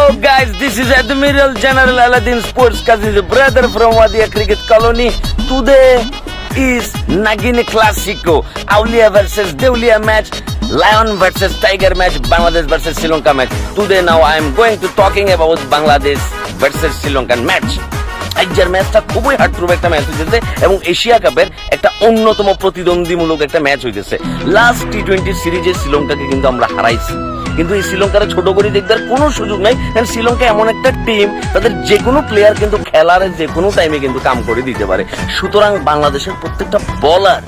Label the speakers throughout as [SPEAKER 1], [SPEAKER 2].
[SPEAKER 1] Hello guys, this is Admiral General Aladdin Sports Kazi's brother from Wadia Cricket Colony. Today is Nagin Classico, Aulia versus Devlia match, Lion versus Tiger match, Bangladesh versus Sri Lanka match. Today now I am going to talking about Bangladesh versus Sri Lankan match. আজকের ম্যাচটা খুবই হার্ডপ্রুফ একটা match হইতেছে এবং Asia কাপের একটা অন্যতম প্রতিদ্বন্দ্বীমূলক একটা ম্যাচ হইতেছে। লাস্ট টি-20 সিরিজে শ্রীলঙ্কাকে কিন্তু আমরা হারাইছি, কিন্তু এই শ্রীলঙ্কার ছোট করে দেখবার কোনো সুযোগ নাই, কারণ শ্রীলঙ্কা এমন একটা টিম, তাদের যে কোনো প্লেয়ার কিন্তু খেলার যে কোনো টাইমে কিন্তু কাম করে দিতে পারে। সুতরাং বাংলাদেশের প্রত্যেকটা বলার,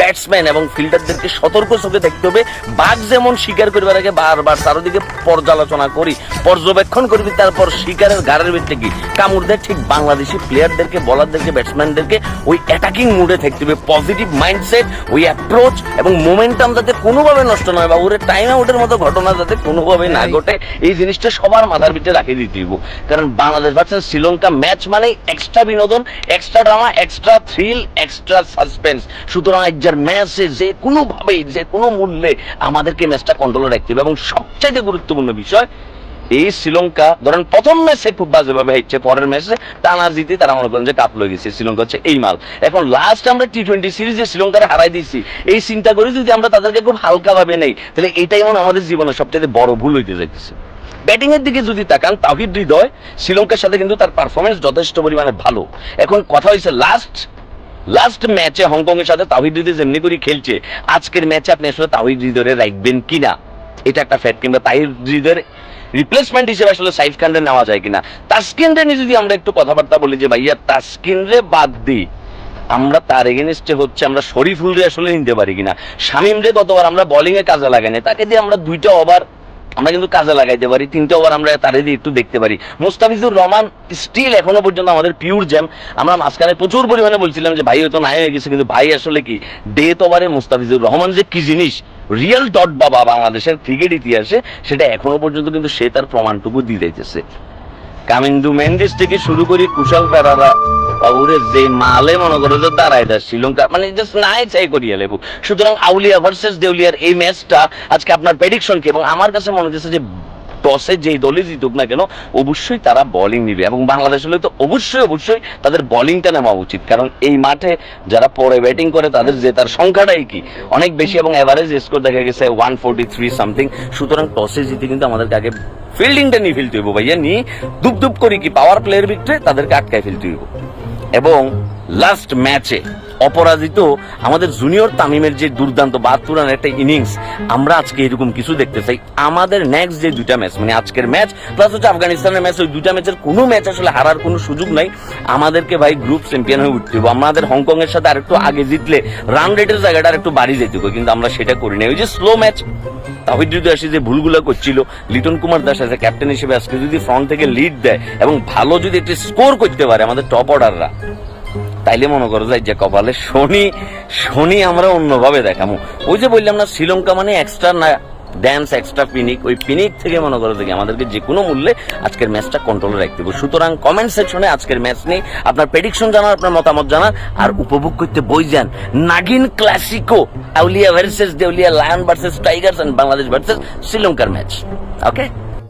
[SPEAKER 1] ব্যাটসম্যান এবং ফিল্ডারদেরকে সতর্ক চোখে দেখতে হবে। বাঘ যেমন শিকার করবার আগে বারবার চারদিকে পর্যালোচনা করি, পর্যবেক্ষণ করবি, তারপর শিকারের গাড়ের ভিতরে কি কামড় দেয়, ঠিক বাংলাদেশি প্লেয়ারদেরকে, বলারদেরকে, ব্যাটসম্যানদেরকে ওই অ্যাটাকিং মুডে থাকতে হবে। পজিটিভ মাইন্ডসেট, ওই অ্যাপ্রোচ এবং মোমেন্টাম যাতে কোনোভাবে নষ্ট নয় বা ওর টাইম আউটের মতো ঘটনা যাতে কোনোভাবে না ঘটে, এই জিনিসটা সবার মাথার ভিতরে রাখিয়ে দিতে দিব। কারণ বাংলাদেশ ভার্সেস শ্রীলঙ্কা ম্যাচ মানে এক্সট্রা বিনোদন, extra drama, extra thrill, extra suspense. সুতরাং ম্যাচে যে কোনো ভাবে, যে কোনো মূল্যে আমাদেরকে ম্যাচটা কন্ট্রোলে রাখতে হবে। এবং সবচাইতে গুরুত্বপূর্ণ বিষয়, এই শ্রীলঙ্কা ধরেন প্রথম ম্যাচে খুব বাজেভাবে হাইছে, পরের ম্যাচে টানা জিতে তারা মনে করেন যে কাপ লয়ে গেছে। শ্রীলঙ্কা হচ্ছে এই মাল। এখন লাস্ট আমরা টি-20 সিরিজে শ্রীলঙ্কারে হারাই দিয়েছি, এই চিন্তা করে যদি আমরা তাদেরকে খুব হালকা ভাবে নেই, তাহলে এটাই মনে আমাদের জীবনের সবচেয়ে বড় ভুল হইতে যাইতেছে। ব্যাটিং এর দিকে যদি তাকান, তাওহিদ হৃদয় শ্রীলঙ্কার সাথে কিন্তু তার পারফরমেন্স যথেষ্ট পরিমাণে ভালো। এখন কথা হয়েছে লাস্ট ম্যাচে হংকং এর সাথে তাওহিদ হৃদয় যেমনি করে খেলছে, আজকের ম্যাচে আপনি আসলে তাওহিদ হৃদয় রাখবেন কিনা, এটা একটা ফ্যাক্ট। কিংবা তাওহিদ হৃদয়ের রিপ্লেসমেন্ট হিসেবে আসলে সাইফ খানরে নেওয়া যায় কিনা। তাসকিন রে নিয়ে যদি আমরা একটু কথাবার্তা বলি যে ভাইয়া তাসকিন রে বাদ দিই, আমরা তার এগেনস্টে হচ্ছে আমরা শরীফুল রে আসলে নিতে পারি কিনা। শামীম রে গতবার আমরা বোলিং এ কাজে লাগাই না, তাকে দিয়ে আমরা 2টা ওভার আমরা কিন্তু কাজে লাগাইতে পারি, 3টা ওভার আমরা তারে দিয়ে একটু দেখতে পারি। মুস্তাফিজুর রহমান স্টিল এখনো পর্যন্ত আমাদের পিওর জ্যাম। আমরা মাঝখানে প্রচুর পরিমাণে বলছিলাম যে ভাই হয়তো নাই হয়ে গেছে, কিন্তু ভাই আসলে কি ডেথ ওভারে মুস্তাফিজুর রহমান যে কি জিনিস, রিয়েল ডট বাবা বাংলাদেশের ক্রিকেট ইতিহাসে, সেটা এখনো পর্যন্ত কিন্তু সে তার প্রমাণটুকু দিয়ে যাইতেছে। কামিন্দু মেন্ডিস থেকে শুরু করি কুশাল পেরারা ওরে যে মালে মনে করো যে দাঁড়ায় দেয় শ্রীলঙ্কা, মানে জাস্ট নাই চাই করিয়া লেবু। সুতরাং আউলিয়া ভার্সেস দেউলিয়ার এই ম্যাচটা আজকে আপনার প্রেডিকশন কি? এবং আমার কাছে মনে হচ্ছে যে টসে যেই দলই জিতুক না কেন, অবশ্যই তারা বোলিং নিবে এবং বাংলাদেশ হলে তো অবশ্যই তাদের বোলিংটা নেওয়া উচিত। কারণ এই মাঠে যারা পরে ব্যাটিং করে তাদের জেতার সংখ্যাটাই কি অনেক বেশি এবং এভারেজ স্কোর দেখা গেছে 143 সামথিং। সুতরাং টসে জিতে কিন্তু আমাদেরকে আগে ফিল্ডিংটা নিয়ে ফেলতে হইব ভাইয়া, নিয়ে দুপ করি কি পাওয়ার প্লেয়ার ভিতরে তাদেরকে আটকায় ফেলতে হইব। এবং লাস্ট ম্যাচে অপরাজিত আমাদের জুনিয়র তামিমের যে দুর্দান্ত 72 রানের একটা ইনিংস, আমরা আজকে এরকম কিছু দেখতে চাই। আমাদের নেক্সট যে 2টা ম্যাচ, মানে আজকের ম্যাচ প্লাস হচ্ছে আফগানিস্তানের ম্যাচ, ওই 2টা ম্যাচের কোনো ম্যাচ আসলে হারার কোনো সুযোগ নাই। আমাদেরকে ভাই গ্রুপ চ্যাম্পিয়ন হয়ে উঠতে হবে। আমাদের হংকং এর সাথে আরেকটু আগে জিতলে রান রেটের জায়গাটা আরেকটু বাড়ি যেতে হবে, কিন্তু আমরা সেটা করি না। ওই যে স্লো ম্যাচ, তাওহিদ হৃদয় আসে যে ভুলগুলো করছিল, লিটন কুমার দাস আছে ক্যাপ্টেন হিসেবে, আজকে যদি ফ্রন্ট থেকে লিড দেয় এবং ভালো যদি একটি স্কোর করতে পারে আমাদের টপ অর্ডাররা, তাইলে মনে করো যাই যে কপালে শনি আমরা অন্যভাবে দেখামো। ওই যে বললাম না, শ্রীলঙ্কা মানে এক্সট্রা না ড্যান্স, এক্সট্রা পিনিক, ওই পিনিক থেকে মনে করো দেখি আমাদেরকে যে কোনো মূল্যে আজকের ম্যাচটা কন্ট্রোলে রাখতে হবে। সুতরাং কমেন্ট সেকশনে আজকের ম্যাচ নিয়ে আপনার প্রেডিকশন জানান, আপনার মতামত জানান, আর উপভোগ করতে বই যান নাগিন ক্লাসিকো, আউলিয়া ভার্সেস দেউলিয়া, lion versus tigers and Bangladesh versus শ্রীলঙ্কার ম্যাচ। ওকে।